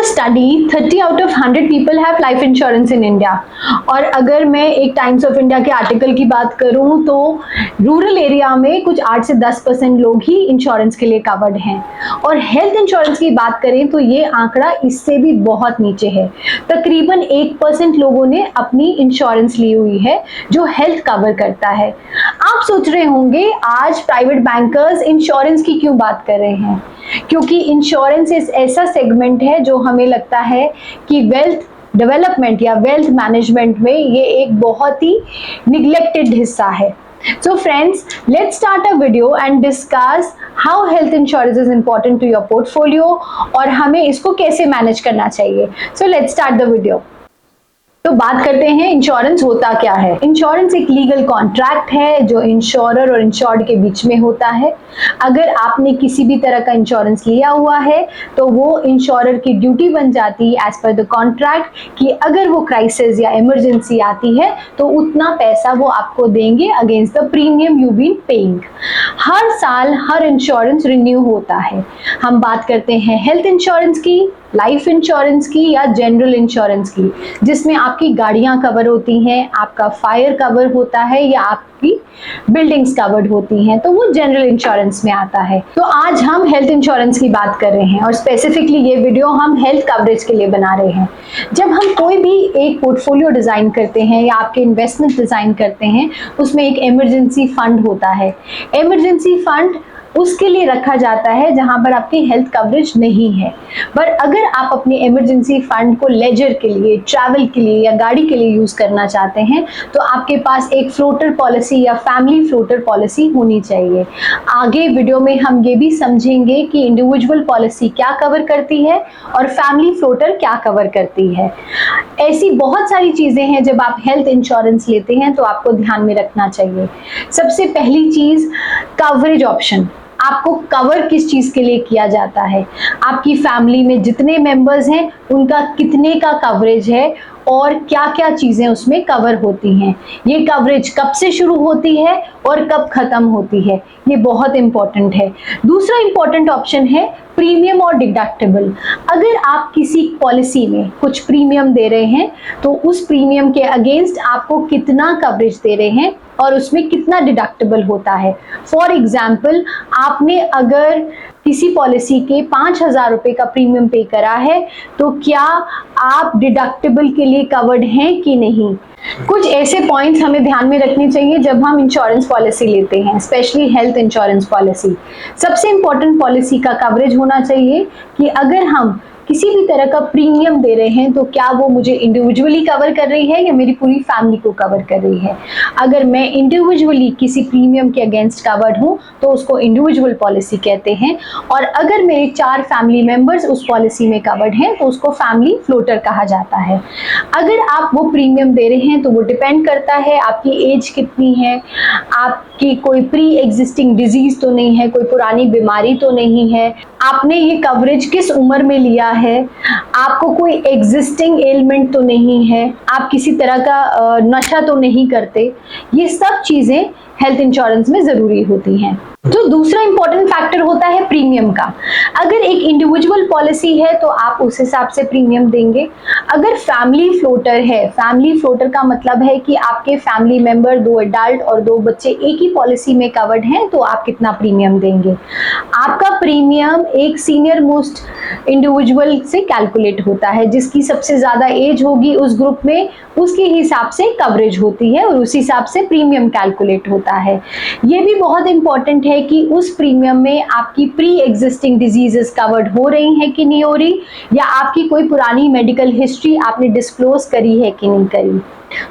a study, 30 out of 100 people have life insurance in India. और अगर मैं एक टाइम्स ऑफ इंडिया के आर्टिकल की बात करूं तो रूरल एरिया में कुछ 8 से 10% लोग ही इंश्योरेंस के लिए कवर्ड हैं। और हेल्थ इंश्योरेंस की बात करें तो ये आंकड़ा इससे भी बहुत नीचे है। तकरीबन 1% लोगों ने अपनी इंश्योरेंस ली हुई है जो हेल्थ कवर करता है। आप सोच रहे होंगे आज प्राइवेट बैंकर्स इंश्योरेंस की क्यों बात कर रहे हैं? क्योंकि इंश्योरेंस एक ऐसा सेगमेंट है जो हमें लगता है कि वेल्थ डेवलपमेंट या वेल्थ मैनेजमेंट में ये एक बहुत ही निग्लेक्टेड हिस्सा है। So friends, let's start a video and discuss how health insurance is important to your portfolio और हमें इसको कैसे मैनेज करना चाहिए। So let's start the video. तो बात करते हैं इंश्योरेंस होता क्या है। इंश्योरेंस एक लीगल कॉन्ट्रैक्ट है जो इंश्योरर और इंश्योर्ड के बीच में होता है। अगर आपने किसी भी तरह का इंश्योरेंस लिया हुआ है तो वो इंश्योरर की ड्यूटी बन जाती है एज पर द कॉन्ट्रैक्ट कि अगर वो क्राइसिस या इमरजेंसी आती है तो उतना पैसा वो आपको देंगे against the premium you been paying. हर साल हर इंश्योरेंस रिन्यू होता है। हम बात करते हैं हेल्थ इंश्योरेंस की, लाइफ इंश्योरेंस की या जनरल इंश्योरेंस की, जिसमें आपकी गाड़ियां कवर होती हैं, आपका फायर कवर होता है या आपकी बिल्डिंग्स कवर्ड होती हैं, तो वो जनरल इंश्योरेंस में आता है। तो आज हम हेल्थ इंश्योरेंस की बात कर रहे हैं और स्पेसिफिकली ये वीडियो हम हेल्थ कवरेज के लिए बना रहे हैं। जब हम कोई भी एक पोर्टफोलियो डिजाइन करते हैं या आपके इन्वेस्टमेंट डिजाइन करते हैं, उसमें एक इमरजेंसी फंड होता है। इमरजेंसी फंड उसके लिए रखा जाता है जहां पर आपकी हेल्थ कवरेज नहीं है। पर अगर आप अपनी इमरजेंसी फंड को लेजर के लिए, ट्रैवल के लिए या गाड़ी के लिए यूज करना चाहते हैं तो आपके पास एक फ्लोटर पॉलिसी या फैमिली फ्लोटर पॉलिसी होनी चाहिए। आगे वीडियो में हम ये भी समझेंगे कि इंडिविजुअल पॉलिसी क्या कवर करती है और फैमिली फ्लोटर क्या कवर करती है। ऐसी बहुत सारी चीजें हैं जब आप हेल्थ इंश्योरेंस लेते हैं तो आपको ध्यान में रखना चाहिए। सबसे पहली चीज कवरेज ऑप्शन। आपको कवर किस चीज के लिए किया जाता है, आपकी फैमिली में जितने मेंबर्स हैं उनका कितने का कवरेज है और क्या क्या चीजें उसमें कवर होती हैं, ये कवरेज कब से शुरू होती है और कब खत्म होती है, ये बहुत इंपॉर्टेंट है। दूसरा इंपॉर्टेंट ऑप्शन है प्रीमियम और डिडक्टेबल। अगर आप किसी पॉलिसी में कुछ प्रीमियम दे रहे हैं तो उस प्रीमियम के अगेंस्ट आपको कितना कवरेज दे रहे हैं और उसमें कितना डिडक्टेबल होता है। फॉर एग्जाम्पल, आपने अगर किसी पॉलिसी के 5,000 रुपए का प्रीमियम पे करा है तो क्या आप डिडक्टेबल के लिए कवर्ड हैं कि नहीं। कुछ ऐसे पॉइंट्स हमें ध्यान में रखने चाहिए जब हम इंश्योरेंस पॉलिसी लेते हैं, स्पेशली हेल्थ इंश्योरेंस पॉलिसी। सबसे इंपॉर्टेंट पॉलिसी का कवरेज होना चाहिए कि अगर हम किसी भी तरह का प्रीमियम दे रहे हैं तो क्या वो मुझे इंडिविजुअली कवर कर रही है या मेरी पूरी फैमिली को कवर कर रही है। अगर मैं इंडिविजुअली किसी प्रीमियम के अगेंस्ट कवर्ड हूं तो उसको इंडिविजुअल पॉलिसी कहते हैं, और अगर मेरे 4 फैमिली मेंबर्स उस पॉलिसी में कवर्ड हैं तो उसको फैमिली फ्लोटर कहा जाता है। अगर आप वो प्रीमियम दे रहे हैं तो वो डिपेंड करता है आपकी एज कितनी है, आपकी कोई प्री एग्जिस्टिंग डिजीज तो नहीं है, कोई पुरानी बीमारी तो नहीं है, आपने ये कवरेज किस उम्र में लिया है, आपको कोई एग्जिस्टिंग एलिमेंट तो नहीं है, आप किसी तरह का नशा तो नहीं करते। ये सब चीजें हेल्थ इंश्योरेंस में जरूरी होती हैं। तो दूसरा इंपॉर्टेंट फैक्टर होता है प्रीमियम का। अगर एक इंडिविजुअल पॉलिसी है तो आप उस हिसाब से प्रीमियम देंगे। अगर फैमिली फ्लोटर है, फैमिली फ्लोटर का मतलब है कि आपके फैमिली मेंबर 2 एडल्ट और 2 बच्चे एक ही पॉलिसी में कवर्ड हैं तो आप कितना प्रीमियम देंगे। आपका प्रीमियम एक सीनियर मोस्ट इंडिविजुअल से कैलकुलेट होता है, जिसकी सबसे ज्यादा एज होगी उस ग्रुप में, उसके हिसाब से कवरेज होती है और उस हिसाब से प्रीमियम कैलकुलेट होता है। ये भी बहुत इंपॉर्टेंट है कि उस प्रीमियम में आपकी प्री एग्जिस्टिंग डिजीजेस कवर्ड हो रही हैं कि नहीं हो रही, या आपकी कोई पुरानी मेडिकल हिस्ट्री आपने डिस्क्लोज करी है कि नहीं करी।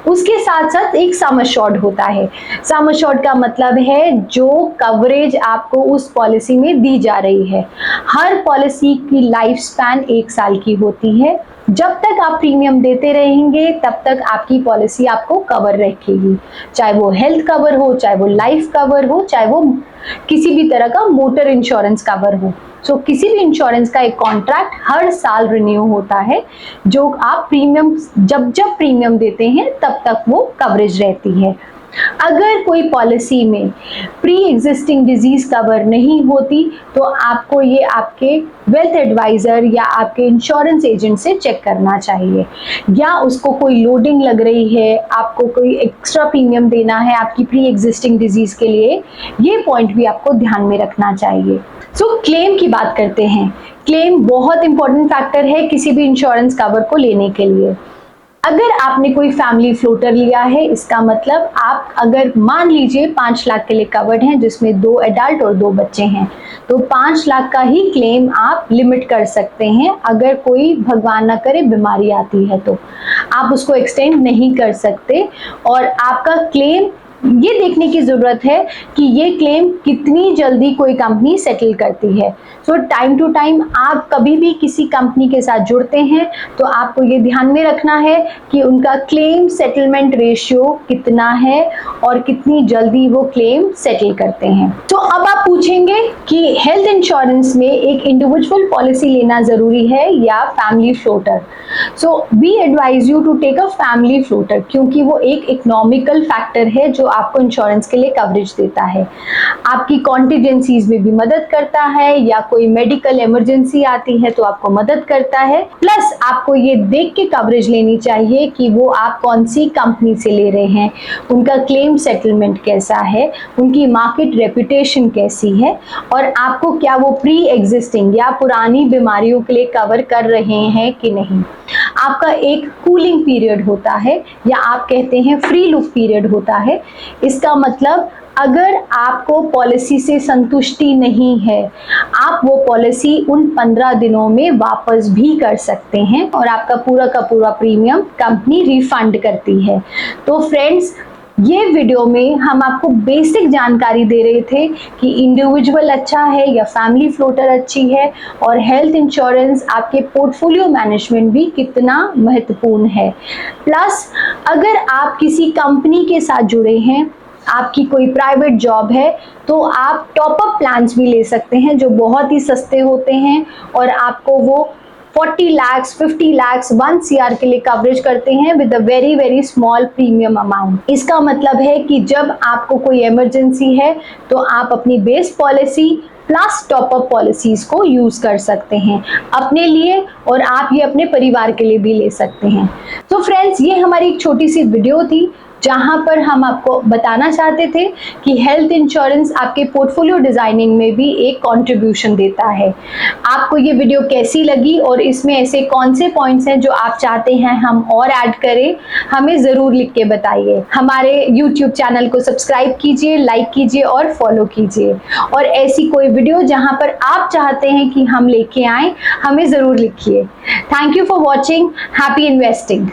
उसके साथ साथ एक सम एश्योर्ड होता है। सम एश्योर्ड का मतलब है जो कवरेज आपको उस पॉलिसी में दी जा रही है। हर पॉलिसी की लाइफ स्पैन 1 साल की होती है। जब तक आप प्रीमियम देते रहेंगे तब तक आपकी पॉलिसी आपको कवर रखेगी, चाहे वो हेल्थ कवर हो, चाहे वो लाइफ कवर हो, चाहे वो किसी भी तरह का मोटर इंश्योरेंस कवर हो। सो किसी भी इंश्योरेंस का एक कॉन्ट्रैक्ट हर साल रिन्यू होता है, जो आप प्रीमियम जब प्रीमियम देते हैं तब तक वो कवरेज रहती है। अगर कोई पॉलिसी में प्री एग्जिस्टिंग डिजीज कवर नहीं होती तो आपको ये आपके वेल्थ एडवाइजर या आपके इंश्योरेंस एजेंट से चेक करना चाहिए, या उसको कोई लोडिंग लग रही है, आपको कोई एक्स्ट्रा प्रीमियम देना है आपकी प्री एग्जिस्टिंग डिजीज के लिए, ये पॉइंट भी आपको ध्यान में रखना चाहिए। क्लेम की बात करते हैं। क्लेम बहुत इंपॉर्टेंट फैक्टर है किसी भी इंश्योरेंस कवर को लेने के लिए। अगर आपने कोई फैमिली फ्लोटर लिया है, इसका मतलब आप अगर मान लीजिए 5 लाख के लिए कवर्ड हैं जिसमें 2 एडल्ट और 2 बच्चे हैं, तो 5 लाख का ही क्लेम आप लिमिट कर सकते हैं। अगर कोई भगवान ना करे बीमारी आती है तो आप उसको एक्सटेंड नहीं कर सकते, और आपका क्लेम ये देखने की ज़रूरत है कि ये क्लेम कितनी जल्दी कोई कंपनी सेटल करती है। टाइम टू टाइम आप कभी भी किसी कंपनी के साथ जुड़ते हैं तो आपको ये ध्यान में रखना है कि उनका क्लेम सेटलमेंट रेशियो कितना है और कितनी जल्दी वो क्लेम सेटल करते हैं। तो अब आप पूछेंगे कि हेल्थ इंश्योरेंस में एक इंडिविजुअल पॉलिसी लेना ज़रूरी है या family floater. We advise you to take a family floater, क्योंकि वो एक इकोनॉमिकल फैक्टर है जो आपको इंश्योरेंस के लिए कवरेज देता है, आपकी कॉन्टिजेंसीज में भी मदद करता है, या कोई मेडिकल इमरजेंसी आती है तो आपको मदद करता है। प्लस आपको ये देख के कवरेज लेनी चाहिए कि वो आप कौन सी कंपनी से ले रहे हैं, उनका क्लेम सेटलमेंट कैसा है, उनकी मार्केट रेपुटेशन कैसी है, और आपको क्या वो प्री एग्जिस्टिंग या पुरानी बीमारियों के लिए कवर कर रहे हैं कि नहीं। आपका एक कूलिंग पीरियड होता है या आप कहते हैं फ्री लुक पीरियड होता है। इसका मतलब अगर आपको पॉलिसी से संतुष्टि नहीं है, आप वो पॉलिसी उन 15 दिनों में वापस भी कर सकते हैं और आपका पूरा का पूरा प्रीमियम कंपनी रिफंड करती है। तो फ्रेंड्स, ये वीडियो में हम आपको बेसिक जानकारी दे रहे थे कि इंडिविजुअल अच्छा है या फैमिली फ्लोटर अच्छी है, और हेल्थ इंश्योरेंस आपके पोर्टफोलियो मैनेजमेंट भी कितना महत्वपूर्ण है। प्लस अगर आप किसी कंपनी के साथ जुड़े हैं, आपकी कोई प्राइवेट जॉब है, तो आप टॉप अप प्लान्स भी ले सकते हैं जो बहुत ही सस्ते होते हैं और आपको वो 40 lakhs, 50 lakhs, 1 CR के लिए कवरेज करते हैं with a very very small premium amount. इसका मतलब है कि जब आपको कोई इमरजेंसी है तो आप अपनी base policy plus top up policies को यूज कर सकते हैं अपने लिए, और आप ये अपने परिवार के लिए भी ले सकते हैं। तो फ्रेंड्स, ये हमारी एक छोटी सी वीडियो थी जहां पर हम आपको बताना चाहते थे कि हेल्थ इंश्योरेंस आपके पोर्टफोलियो डिजाइनिंग में भी एक कंट्रीब्यूशन देता है। आपको ये वीडियो कैसी लगी और इसमें ऐसे कौन से पॉइंट्स हैं जो आप चाहते हैं हम और ऐड करें, हमें ज़रूर लिख के बताइए। हमारे YouTube चैनल को सब्सक्राइब कीजिए, लाइक कीजिए और फॉलो कीजिए, और ऐसी कोई वीडियो जहां पर आप चाहते हैं कि हम लेके आएँ, हमें ज़रूर लिखिए। Thank you for watching. Happy investing.